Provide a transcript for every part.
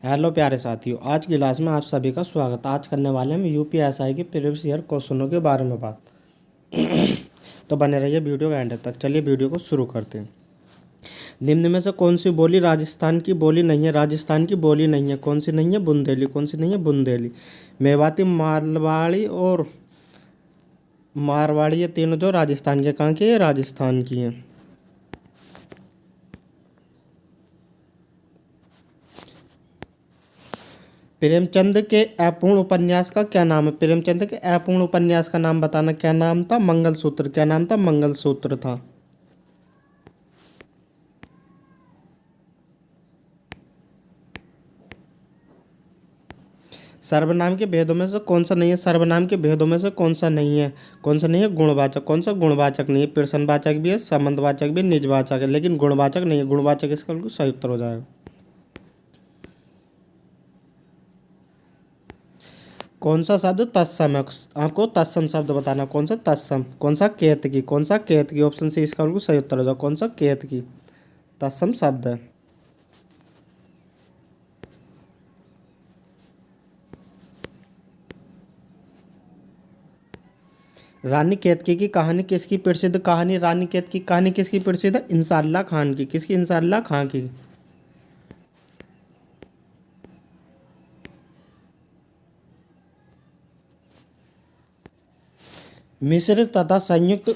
Hello प्यारे साथियों, आज की क्लास में आप सभी का स्वागत। आज करने वाले हम यूपीएसआई के प्रीवियस ईयर क्वेश्चनों के बारे में बात। तो बने रहिए वीडियो का एंड तक। चलिए वीडियो को शुरू करते हैं। निम्न में से कौन सी बोली राजस्थान की बोली नहीं है? राजस्थान की बोली नहीं है, कौन सी नहीं है? बुंदेली। कौन सी नहीं है? बुंदेली। मेवाती, मारवाड़ी और मारवाड़ी, ये तीनों जो राजस्थान के कहाँ की है? राजस्थान की हैं। प्रेमचंद के अपूर्ण उपन्यास का क्या नाम है? प्रेमचंद के अपूर्ण उपन्यास का नाम बताना। क्या नाम था? मंगलसूत्र। क्या नाम था? मंगलसूत्र था। सर्वनाम के भेदों में से कौन सा नहीं है? सर्वनाम के भेदों में से कौन सा नहीं है? कौन सा नहीं है? गुणवाचक। कौन सा गुणवाचक नहीं है? प्रश्नवाचक भी है, संबंधवाचक भी है, निजवाचक है, लेकिन गुणवाचक नहीं है। गुणवाचक इसका बिल्कुल सही उत्तर हो जाएगा। कौन सा शब्द तत्सम है? आपको तत्सम शब्द बताना। कौन सा तत्सम? कौन सा? केतकी। कौन सा? केतकी। ऑप्शन सी इसका बिल्कुल सही उत्तर हो जाएगा। कौन सा? केतकी तत्सम शब्द है। रानी केतकी की कहानी किसकी प्रसिद्ध कहानी? रानी केतकी की कहानी किसकी प्रसिद्ध है? इंसाल्लाह खान की। किसकी? इंसाल्लाह खान की। मिश्र तथा संयुक्त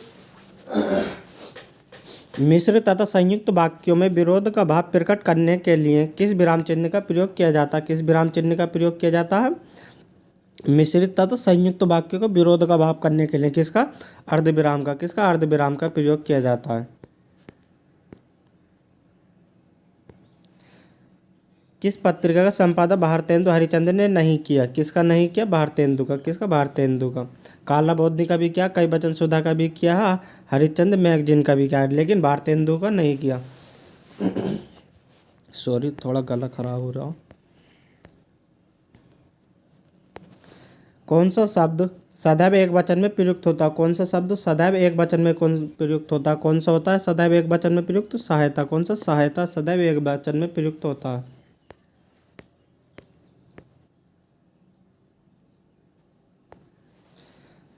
मिश्र तथा संयुक्त वाक्यों में विरोध का भाव प्रकट करने के लिए किस विराम चिन्ह का प्रयोग किया जाता है? किस विराम चिन्ह का प्रयोग किया जाता है? मिश्रित तथा संयुक्त वाक्यों को विरोध का भाव करने के लिए किसका? अर्धविराम का। किसका? अर्धविराम का प्रयोग किया जाता है। किस पत्रिका का संपादन भारतेंदु हरिश्चंद्र ने नहीं किया? किसका नहीं किया? भारतेंदु का। किसका? भारतेंदु का। काला बौद्धि का भी किया, कई वचन सुधा का भी किया, हरिश्चंद्र मैगजीन का भी किया, लेकिन भारतेंदु का नहीं किया। सॉरी, थोड़ा गला खराब हो रहा। कौन सा शब्द सदैव एक वचन में प्रयुक्त होता है? कौन सा शब्द सदैव एक वचन में कौन प्रयुक्त होता है? कौन सा होता है सदैव एक वचन में प्रयुक्त? सहायता। कौन सा? सहायता सदैव एक वचन में प्रयुक्त होता है।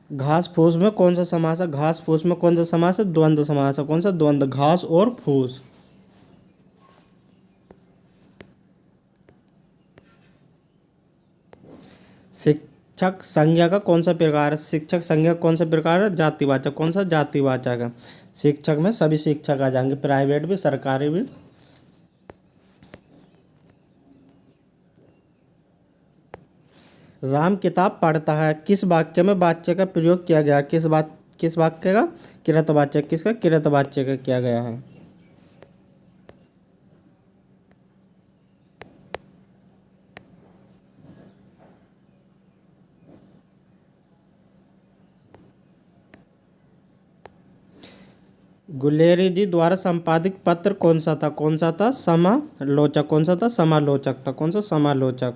घास फूस में कौन सा समास है? घास फूस में कौन सा समास है? द्वंद्व समास है। कौन सा? द्वंद्व। घास और फूस। शिक्षक संज्ञा का कौन सा प्रकार है? शिक्षक संज्ञा कौन सा प्रकार है? जातिवाचक। कौन सा? जातिवाचक है। शिक्षक में सभी शिक्षक आ जाएंगे, प्राइवेट भी, सरकारी भी। राम किताब पढ़ता है, किस वाक्य में वाच्य का प्रयोग किया गया? किस वाक्य का? किरतवाच्य। किसका? किरतवाच्य का किया गया है। गुलेरी जी द्वारा संपादित पत्र कौन सा था? कौन सा था? समालोचक। कौन सा था? समालोचक था। कौन सा? समालोचक।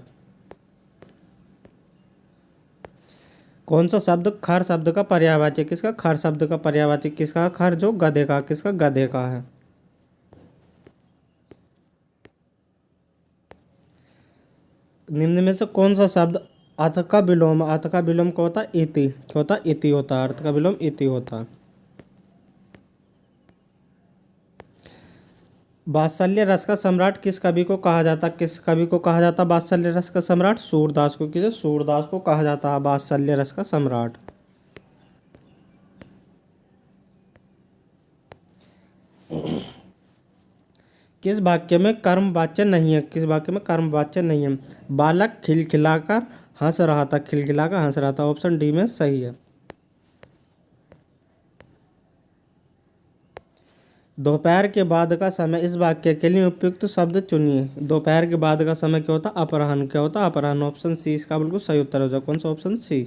कौन सा शब्द खर शब्द का पर्यायवाची? किसका? खर शब्द का पर्यायवाची किसका? खर जो गधे का। किसका? गधे का है। निम्न में से कौन सा शब्द अर्थ का विलोम? अर्थ का विलोम क्या होता है? इति। क्या होता है? इति होता है। अर्थ का विलोम इति होता है। वात्सल्य रस का सम्राट किस कवि को कहा जाता? किस कवि को कहा जाता वात्सल्य रस का सम्राट? सूरदास को। किसे? सूरदास को कहा जाता है वात्सल्य रस का सम्राट। किस वाक्य में कर्म वाच्य नहीं है? किस वाक्य में कर्म वाच्य नहीं है? बालक खिलखिलाकर हंस रहा था। खिलखिलाकर हंस रहा था। ऑप्शन डी में सही है। दोपहर के बाद का समय, इस वाक्य के लिए उपयुक्त शब्द चुनिए। दोपहर के बाद का समय क्या होता? अपराह्न। क्या होता? अपराह्न। ऑप्शन सी इसका बिल्कुल सही उत्तर हो जाए। कौन सा? ऑप्शन सी।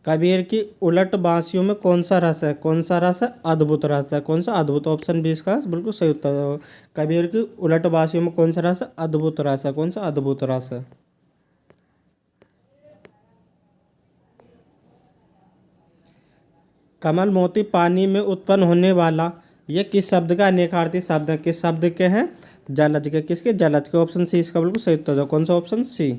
कबीर की उलट बांसियों में कौन सा रस है? कौन सा रस है? अद्भुत रस है। कौन सा? अद्भुत। ऑप्शन बी इसका बिल्कुल सही उत्तर है। कबीर की उलट बांसियों में कौन सा रस है? अद्भुत रस है। कौन सा? अद्भुत रस है। कमल मोती पानी में उत्पन्न होने वाला ये किस शब्द का अनेकार्थी शब्द है? किस शब्द के हैं? जलज के। किसके? जलज के। ऑप्शन सी इसका बिल्कुल सही उत्तर है। कौन सा? ऑप्शन सी।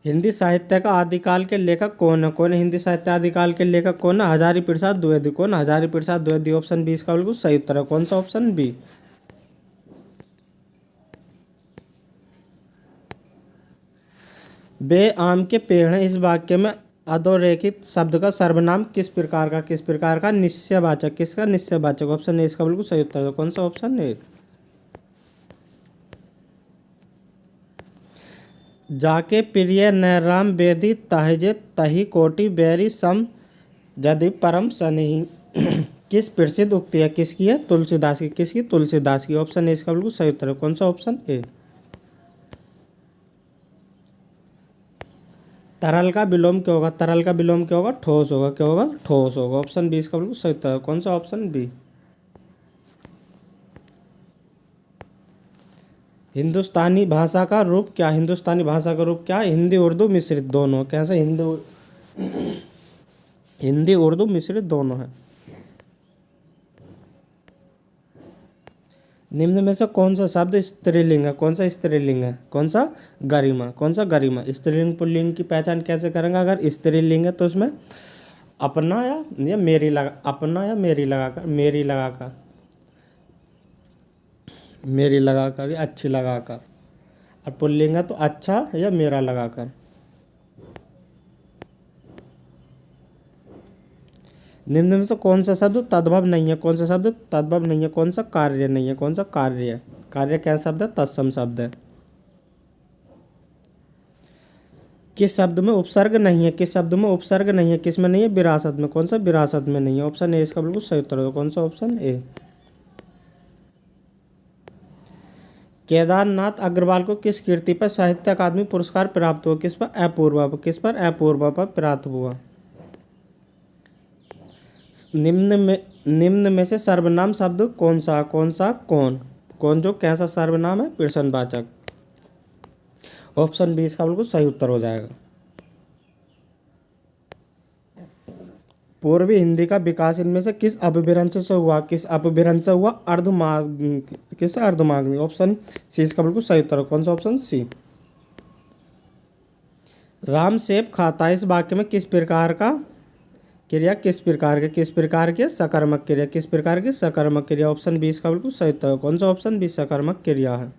हिंदी साहित्य का आदिकाल के लेखक कौन है? कौन है हिंदी साहित्य आदिकाल के लेखक? कौन है? हजारी प्रसाद द्विवेदी। कौन? हजारी प्रसाद द्विवेदी। ऑप्शन बी इसका बिल्कुल सही उत्तर है। कौन सा? Option B. बे आम के पेड़ हैं, इस वाक्य में अधोरेखित शब्द का सर्वनाम किस प्रकार का? किस प्रकार का? निश्चयवाचक। किसका? निश्चयवाचक। ऑप्शन ए इसका बिल्कुल सही उत्तर है। कौन सा? Option A. जाके प्रिय न राम बेदी तहजे तही कोटि बैरी सम यदि परम सनेही। किस प्रसिद्ध उक्ति है? किसकी है? तुलसीदास की। किसकी? तुलसीदास की। ऑप्शन ए इसका बिल्कुल सही उत्तर है। कौन सा? Option A. तरल का विलोम क्या होगा? तरल का विलोम क्या होगा? ठोस होगा। क्या होगा? ठोस होगा। ऑप्शन बी इसका बिल्कुल सही उत्तर है। कौन सा? Option B. हिंदुस्तानी भाषा का रूप क्या? हिंदुस्तानी भाषा का रूप क्या? हिंदी उर्दू मिश्रित दोनों। कैसे? हिंदी उर्दू मिश्रित दोनों है। निम्न में से कौन सा शब्द स्त्रीलिंग है? कौन सा स्त्रीलिंग है? कौन सा? गरिमा। कौन सा? गरिमा। स्त्रीलिंग पुल्लिंग की पहचान कैसे करेंगे? अगर स्त्रीलिंग है तो उसमें अपना या मेरी लगा, अपना या मेरी लगाकर, मेरी लगाकर, मेरी लगाकर या अच्छी लगाकर। और पुल्लिंग है तो अच्छा या मेरा लगाकर। निम्न में से कौन सा शब्द तद्भव नहीं है? कौन सा शब्द तद्भव नहीं है? कौन सा कार्य नहीं है? कौन सा कार्य है? कार्य क्या शब्द है? तत्सम शब्द है। किस शब्द में उपसर्ग नहीं है? किस शब्द में उपसर्ग नहीं है? किस में नहीं है? विरासत में। कौन सा? विरासत में नहीं है। ऑप्शन ए इसका बिल्कुल सही उत्तर है। कौन सा? Option A. केदारनाथ अग्रवाल को किस कृति पर साहित्य अकादमी पुरस्कार प्राप्त हुआ? किस पर? अपूर्वा पर। किस पर? अपूर्वा पर प्राप्त हुआ। निम्न में से सर्वनाम शब्द कौन सा? कौन सा? कौन? कौन जो कैसा सर्वनाम है? प्रश्नवाचक। ऑप्शन बी इसका बिल्कुल सही उत्तर हो जाएगा। पूर्वी हिंदी का विकास इनमें से किस अपभ्रंश से हुआ? किस अपभ्रंश से हुआ? अर्धमाग। किस? अर्धमागधी। ऑप्शन सी इसका बिल्कुल सही उत्तर है। कौन सा? ऑप्शन सी। राम सेब खाता है, इस वाक्य में किस प्रकार का क्रिया? किस प्रकार के? किस प्रकार के? सकर्मक क्रिया। किस प्रकार की? सकर्मक क्रिया। ऑप्शन बी इसका बिल्कुल सही उत्तर है। कौन सा? Option B. सकर्मक क्रिया है।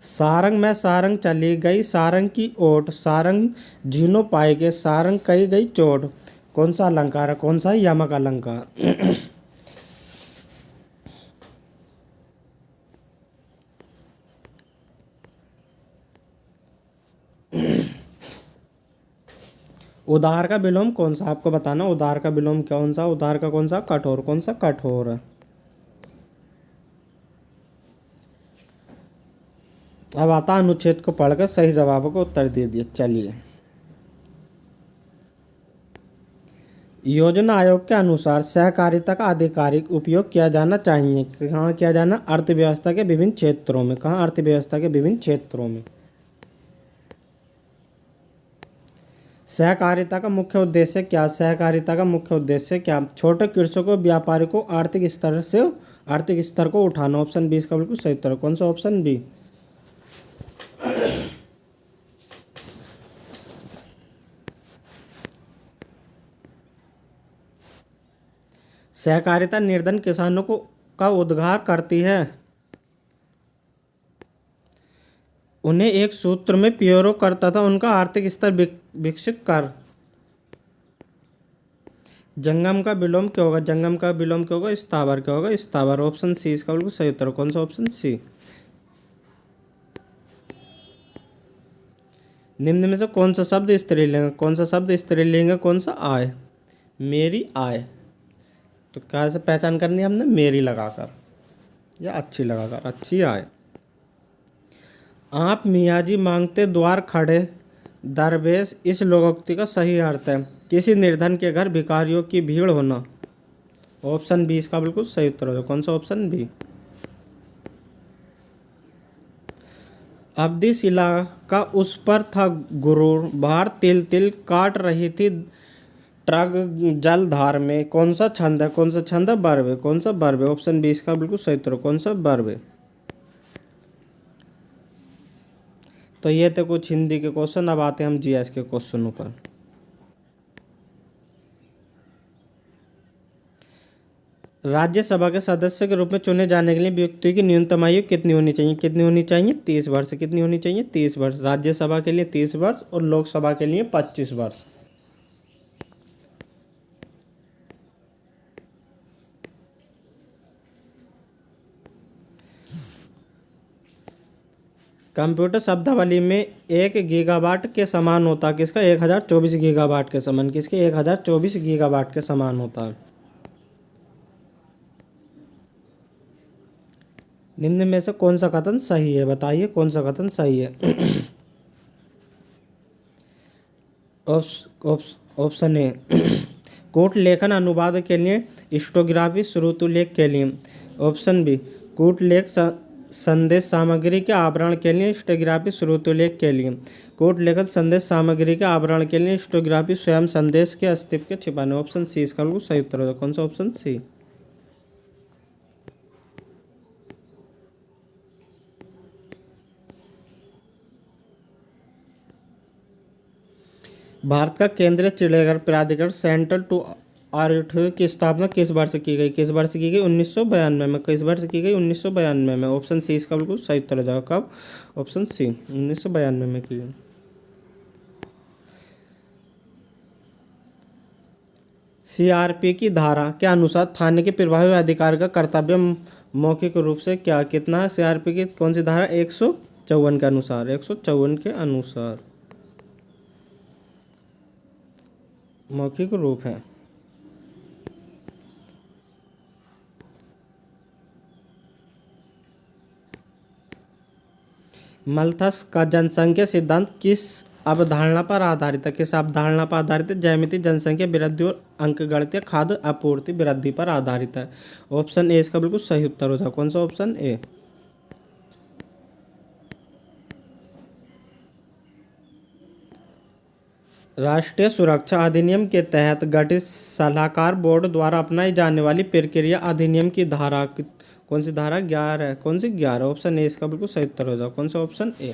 सारंग में सारंग चली गई सारंग की ओट, सारंग झीनो पाएगे सारंग कही गई चोट। कौन सा अलंकार है? कौन सा? यमक अलंकार। उदार का विलोम कौन सा? आपको बताना उदार का विलोम कौन सा? उदार का कौन सा? कठोर। कौन सा? कठोर है। अब आता अनुच्छेद को पढ़कर सही जवाबों को उत्तर दे दिए। चलिए, योजना आयोग के अनुसार सहकारिता का आधिकारिक उपयोग किया जाना चाहिए। कहाँ किया जाना? अर्थव्यवस्था के विभिन्न क्षेत्रों में। कहाँ? अर्थव्यवस्था के विभिन्न क्षेत्रों में। सहकारिता का मुख्य उद्देश्य क्या? सहकारिता का मुख्य उद्देश्य क्या? छोटे कृषकों व्यापारी को आर्थिक स्तर को उठाना। ऑप्शन बी इसका बिल्कुल सही उत्तर है। कौन सा? Option B. सहकारिता निर्धन किसानों को का उद्धार करती है, उन्हें एक सूत्र में पिरो करता था, उनका आर्थिक स्तर विकसित कर। जंगम का विलोम क्या होगा? जंगम का विलोम क्या होगा? स्थावर। क्या होगा? स्थावर। ऑप्शन सी इसका बिल्कुल सही उत्तर है। कौन सा? Option C. निम्न में से कौन सा शब्द स्त्रीलिंग है? कौन सा शब्द स्त्रीलिंग है? कौन सा? आय। मेरी आय। तो क्या से पहचान करनी है हमने? मेरी लगाकर या अच्छी लगाकर। अच्छी आय। आप मियाँ जी मांगते द्वार खड़े दरवेश, इस लोकोक्ति का सही अर्थ है किसी निर्धन के घर भिखारियों की भीड़ होना। ऑप्शन बी इसका बिल्कुल सही उत्तर है। कौन सा? Option B. अवधि शिला का उस पर था गुरूर, बाहर तिल तिल काट रही थी ट्रग जलधार में। कौन सा छंद है, कौन सा छंद है, वर्ब है, कौन सा वर्ब है? ऑप्शन बी इसका बिल्कुल सही उत्तर, कौन सा वर्ब है? तो ये थे कुछ हिंदी के क्वेश्चन। अब आते हैं हम जीएस के क्वेश्चनों पर। राज्यसभा के सदस्य के रूप में चुने जाने के लिए व्यक्ति की न्यूनतम आयु कितनी होनी चाहिए? कितनी होनी चाहिए? 30 वर्ष। कितनी होनी चाहिए? 30 वर्ष। राज्यसभा के लिए 30 वर्ष और लोकसभा के लिए 25 वर्ष। कंप्यूटर शब्दावली में 1 गीगाबाइट के समान होता है किसका? 1024 गीगाबाइट के समान। किसके? 1024 गीगाबाइट के समान होता है। निम्न में से कौन सा कथन सही है? बताइए कौन सा कथन सही है। ऑप्शन ए कूट लेखन अनुवाद के लिए, स्टोग्राफी श्रुतुलेख के लिए। ऑप्शन बी कूट लेख संदेश सामग्री के आवरण के लिए, स्टोग्राफी श्रुतुलेख के लिए। कूट लेखन संदेश सामग्री के आवरण के लिए, स्टोग्राफी स्वयं संदेश के अस्तित्व के छिपाने। ऑप्शन सी इसका बिल्कुल सही उत्तर होगा। कौन सा? ऑप्शन सी। भारत का केंद्रीय चिड़ियाघर प्राधिकरण सेंट्रल टू ऑरिट की स्थापना किस वर्ष की गई? किस वर्ष की गई? 1992 में। किस वर्ष की गई? 1992 में। ऑप्शन सी इसका बिल्कुल सही उत्तर हो जाएगा। कब? ऑप्शन सी 1992 में की गई। सीआरपी की धारा के अनुसार थाने के प्रभावी अधिकारी का कर्तव्य मौखिक रूप से क्या कितना है? सीआरपी की कौन सी धारा? 154 के अनुसार। 154 के अनुसार मौखिक रूप है। मल्थस का जनसंख्या सिद्धांत किस अवधारणा पर आधारित है? किस अवधारणा पर आधारित है? ज्यामिति जनसंख्या वृद्धि और अंकगणितीय खाद्य आपूर्ति वृद्धि पर आधारित है। ऑप्शन ए इसका बिल्कुल सही उत्तर हो जाए। कौन सा? Option A. राष्ट्रीय सुरक्षा अधिनियम के तहत गठित सलाहकार बोर्ड द्वारा अपनाई जाने वाली प्रक्रिया अधिनियम की धारा कौन सी? धारा 11 है। कौन सी? 11। ऑप्शन ए इसका बिल्कुल सही उत्तर हो जाए। कौन सा? Option A.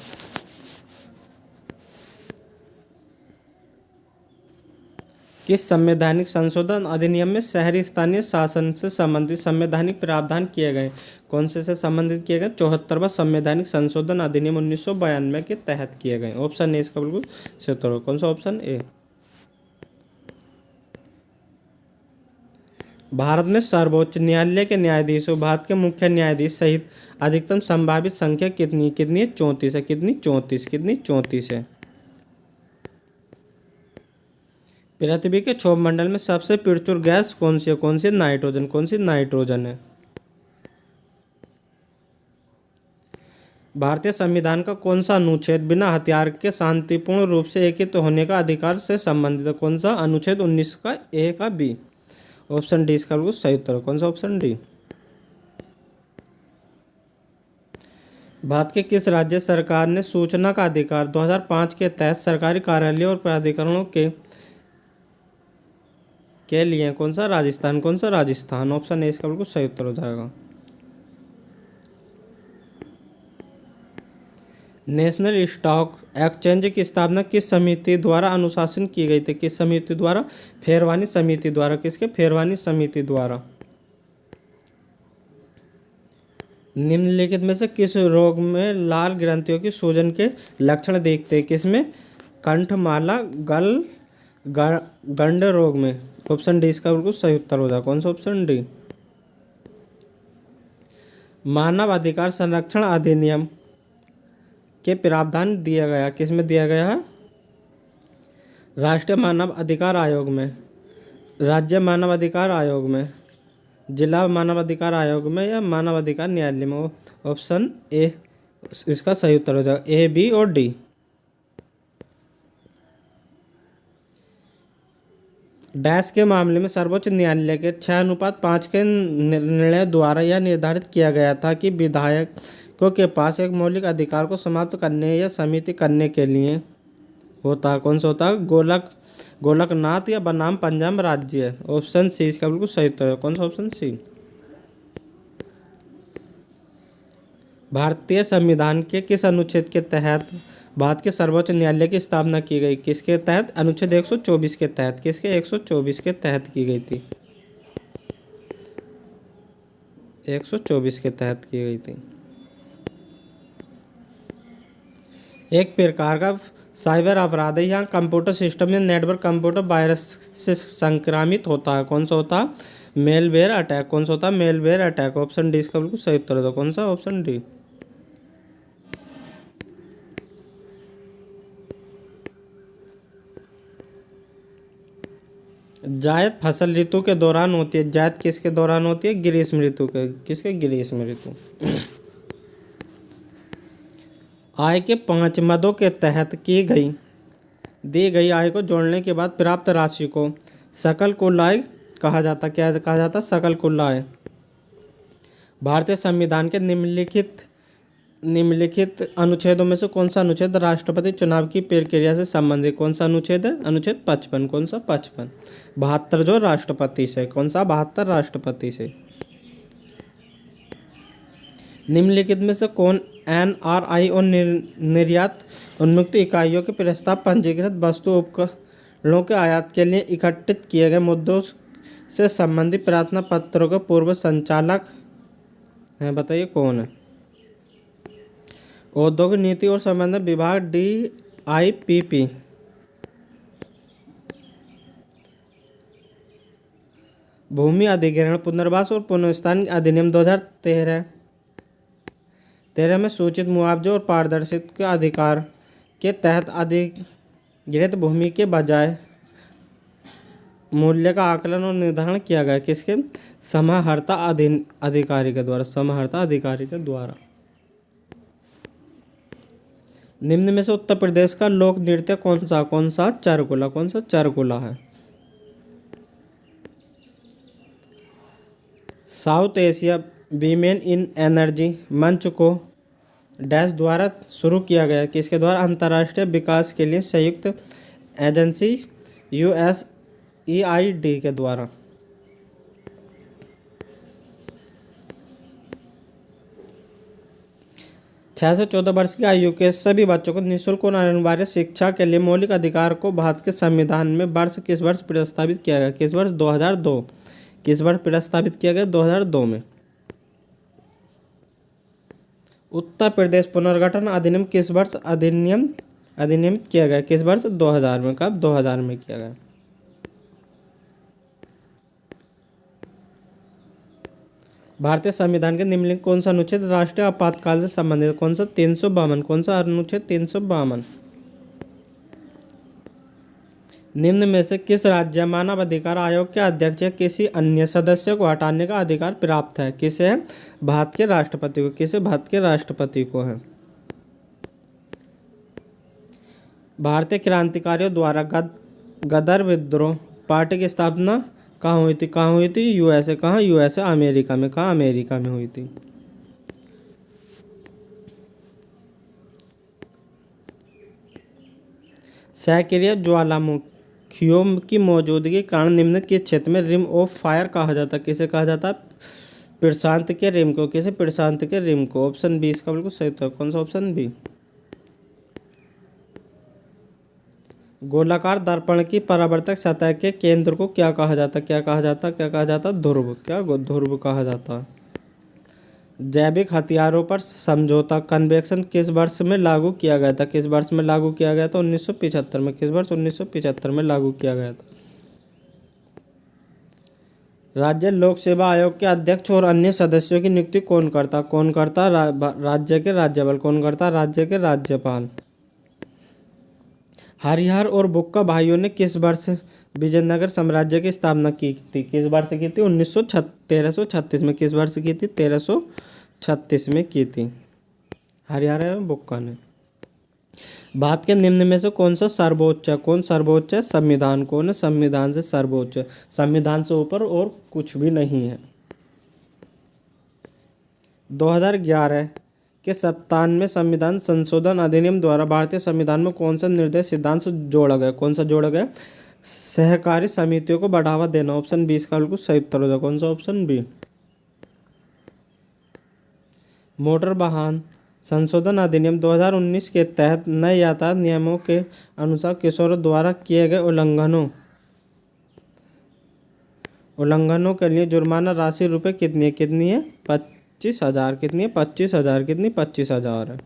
किस संवैधानिक संशोधन अधिनियम में शहरी स्थानीय शासन से संबंधित संवैधानिक प्रावधान किए गए? कौन से संबंधित किए गए? 74वां संवैधानिक संशोधन अधिनियम 1992 के तहत किए गए। ऑप्शन ए इसका बिल्कुल सही उत्तर हो। कौन सा? Option A. भारत में सर्वोच्च न्यायालय के न्यायाधीशों, भारत के मुख्य न्यायाधीश सहित अधिकतम संभावित संख्या कितनी? कितनी? 34 है। कितनी? 34। कितनी? 34 है। पृथ्वी के क्षोभ मंडल में सबसे प्रचुर गैस कौन सी है? कौन सी? नाइट्रोजन। कौन सी? नाइट्रोजन है। भारतीय संविधान का कौन सा अनुच्छेद बिना हथियार के शांतिपूर्ण रूप से एकत्रित होने का अधिकार से संबंधित है? कौन सा? अनुच्छेद 19 का ए का बी। ऑप्शन डी इसका बिल्कुल सही उत्तर है। कौन सा? Option D. भारत के किस राज्य सरकार ने सूचना का अधिकार 2005 के तहत सरकारी कार्यालयों और प्राधिकरणों के लिए? कौन सा? राजस्थान। कौन सा? राजस्थान। ऑप्शन ए इसका बिल्कुल सही उत्तर हो जाएगा। नेशनल स्टॉक एक्सचेंज की स्थापना किस समिति द्वारा अनुशासन की गई थी? किस समिति द्वारा? फेरवानी समिति द्वारा। किसके? फेरवानी समिति द्वारा। निम्नलिखित में से किस रोग में लाल ग्रंथियों की सूजन के लक्षण देखते हैं? किसमें? कंठमाला गंड रोग में। ऑप्शन डी इसका बिल्कुल सही उत्तर हो जाएगा। कौन सा? Option D. मानव अधिकार संरक्षण अधिनियम के प्रावधान दिया गया किसमें दिया गया है? राष्ट्रीय मानव अधिकार आयोग में, राज्य मानव अधिकार आयोग में, जिला मानव अधिकार आयोग में, या मानव अधिकार न्यायालय में। ऑप्शन ए इसका सही उत्तर हो जाएगा। ए, बी और डी। डैश के मामले में सर्वोच्च न्यायालय के 6:5 के निर्णय द्वारा यह निर्धारित किया गया था कि विधायक के पास एक मौलिक अधिकार को समाप्त करने या सीमित करने के लिए होता है। कौन सा होता है? गोलकनाथ या बनाम पंजाब राज्य है। ऑप्शन सी इसका बिल्कुल सही उत्तर है। कौन सा? Option C. भारतीय संविधान के किस अनुच्छेद के तहत भारत के सर्वोच्च न्यायालय की स्थापना की गई? किसके तहत? अनुच्छेद 124 के तहत। किसके? 124 के तहत की गई थी। 124 के तहत की गई थी। एक प्रकार का साइबर अपराध है। यहाँ कंप्यूटर सिस्टम या नेटवर्क कंप्यूटर वायरस से संक्रमित होता है। कौन सा होता है? Malware attack. कौन सा होता है? Malware attack. ऑप्शन डी इसका बिल्कुल सही उत्तर है। कौन सा? Option D. जायद फसल ऋतु के दौरान होती है। जायद किसके दौरान होती है? ग्रीष्म ऋतु के। किसके? ग्रीष्म ऋतु। आय के 5 मदों के तहत दी गई आय को जोड़ने के बाद प्राप्त राशि को सकल कुल आय कहा जाता। क्या कहा जाता? सकल कुल आय। भारतीय संविधान के निम्नलिखित अनुच्छेदों में से कौन सा अनुच्छेद राष्ट्रपति चुनाव की प्रक्रिया से संबंधित? कौन सा अनुच्छेद है? अनुच्छेद 55। कौन सा? 55। 72 जो राष्ट्रपति से। कौन सा? 72 राष्ट्रपति से। निम्नलिखित में से कौन एनआरआई और निर्यात उन्मुक्त इकाइयों के प्रस्ताव पंजीकृत वस्तु उपकरणों के आयात के लिए इकट्ठित किए गए मुद्दों से संबंधित प्रार्थना पत्रों के पूर्व संचालक हैं? बताइए कौन है? औद्योगिक नीति और संबंधित विभाग DIPP। भूमि अधिग्रहण पुनर्वास और पुनर्स्थान अधिनियम 2013 में सूचित मुआवजे और पारदर्शिता के अधिकार के तहत अधिग्रहित भूमि के बजाय मूल्य का आकलन और निर्धारण किया गया। किसके? समाहर्ता अधिकारी के द्वारा। समाहर्ता अधिकारी के द्वारा। निम्न में से उत्तर प्रदेश का लोक नृत्य कौन सा? कौन सा? चारकुला। कौन सा? चारकुला है। साउथ एशिया वीमेन इन एनर्जी मंच को डैश द्वारा शुरू किया गया। किसके द्वारा? अंतर्राष्ट्रीय विकास के लिए संयुक्त एजेंसी USAID के द्वारा। 6 से 14 वर्ष की आयु के सभी बच्चों को निःशुल्क और अनिवार्य शिक्षा के लिए मौलिक अधिकार को भारत के संविधान में किस वर्ष प्रस्तावित किया गया? किस वर्ष? 2002। किस वर्ष प्रस्तावित किया गया? 2002 में। उत्तर प्रदेश पुनर्गठन अधिनियम किस वर्ष अधिनियमित किया गया? किस वर्ष? 2000 में। कब? 2000 में किया गया। भारतीय संविधान के निम्नलिखित कौन सा अनुच्छेद राष्ट्रीय आपातकाल से संबंधित? कौन सा? 352। कौन सा अनुच्छेद? 352। निम्न में से किस राज्य मानव अधिकार आयोग के अध्यक्ष या किसी अन्य सदस्य को हटाने का अधिकार प्राप्त है? किसे है? भारत के राष्ट्रपति को। किसे? भारत के राष्ट्रपति को है। भारतीय क्रांतिकारियों द्वारा गदर विद्रोह पार्टी की स्थापना कहाँ हुई थी? कहाँ हुई थी? USA। कहाँ? USA अमेरिका में। कहाँ? अमेरिका में हुई थी। सक्रिय ज्वालामुखियों की मौजूदगी के कारण निम्न के क्षेत्र में रिम ऑफ फायर कहा जाता है। किसे कहा जाता है? प्रशांत के रिम को। किसे? प्रशांत के रिम को। ऑप्शन बी इसका बिल्कुल सही उत्तर। कौन सा? Option B. गोलाकार दर्पण की परावर्तक सतह के केंद्र को क्या कहा जाता? क्या कहा जाता? क्या कहा जाता? ध्रुव। क्या? ध्रुव कहा जाता। जैविक हथियारों पर समझौता कन्वेंशन किस वर्ष में लागू किया गया था? किस वर्ष में लागू किया गया था? 1975 में। किस वर्ष? 1975 में लागू किया गया था। राज्य लोक सेवा आयोग के अध्यक्ष और अन्य सदस्यों की नियुक्ति कौन करता? कौन करता? राज्य के राज्यपाल। कौन करता? राज्य के राज्यपाल। हरिहर और बुक्का भाइयों ने किस वर्ष विजयनगर साम्राज्य की स्थापना की थी? किस वर्ष की थी? 1336 में। किस वर्ष की थी? 1336 में की थी हरिहर और बुक्का ने। भारत के निम्न में से कौन सा सर्वोच्च है? कौन सर्वोच्च है? संविधान। कौन है? संविधान से सर्वोच्च। संविधान से ऊपर और कुछ भी नहीं है। 2011 के 97वें संविधान संशोधन अधिनियम द्वारा भारतीय संविधान में कौन सा निर्देश सिद्धांत जोड़ा गया? कौन सा जोड़ा गया? सहकारी समितियों को बढ़ावा देना। ऑप्शन बी इसका बिल्कुल सही उत्तर हो जाएगा। कौन सा? Option B. मोटर वाहन संशोधन अधिनियम 2019 के तहत नए यातायात नियमों के अनुसार किशोरों द्वारा किए गए उल्लंघनों के लिए जुर्माना राशि रुपये कितनी है? 25,000। कितनी है? 25,000। कितनी? 25,000 है।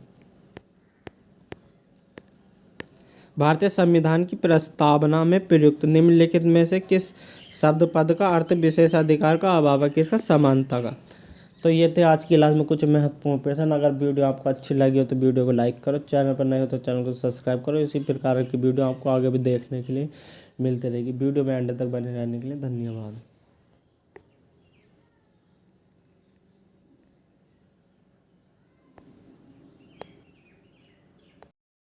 भारतीय संविधान की प्रस्तावना में प्रयुक्त निम्नलिखित में से किस शब्द पद का अर्थ विशेषाधिकार का अभाव है? किसका? समानता का। तो ये थे आज की क्लास में कुछ महत्वपूर्ण प्रश्न। अगर वीडियो आपको अच्छी लगी हो तो वीडियो को लाइक करो, चैनल पर नए हो तो चैनल को सब्सक्राइब करो। इसी प्रकार की वीडियो आपको आगे भी देखने के लिए मिलती रहेगी। वीडियो में एंड तक बने रहने के लिए धन्यवाद।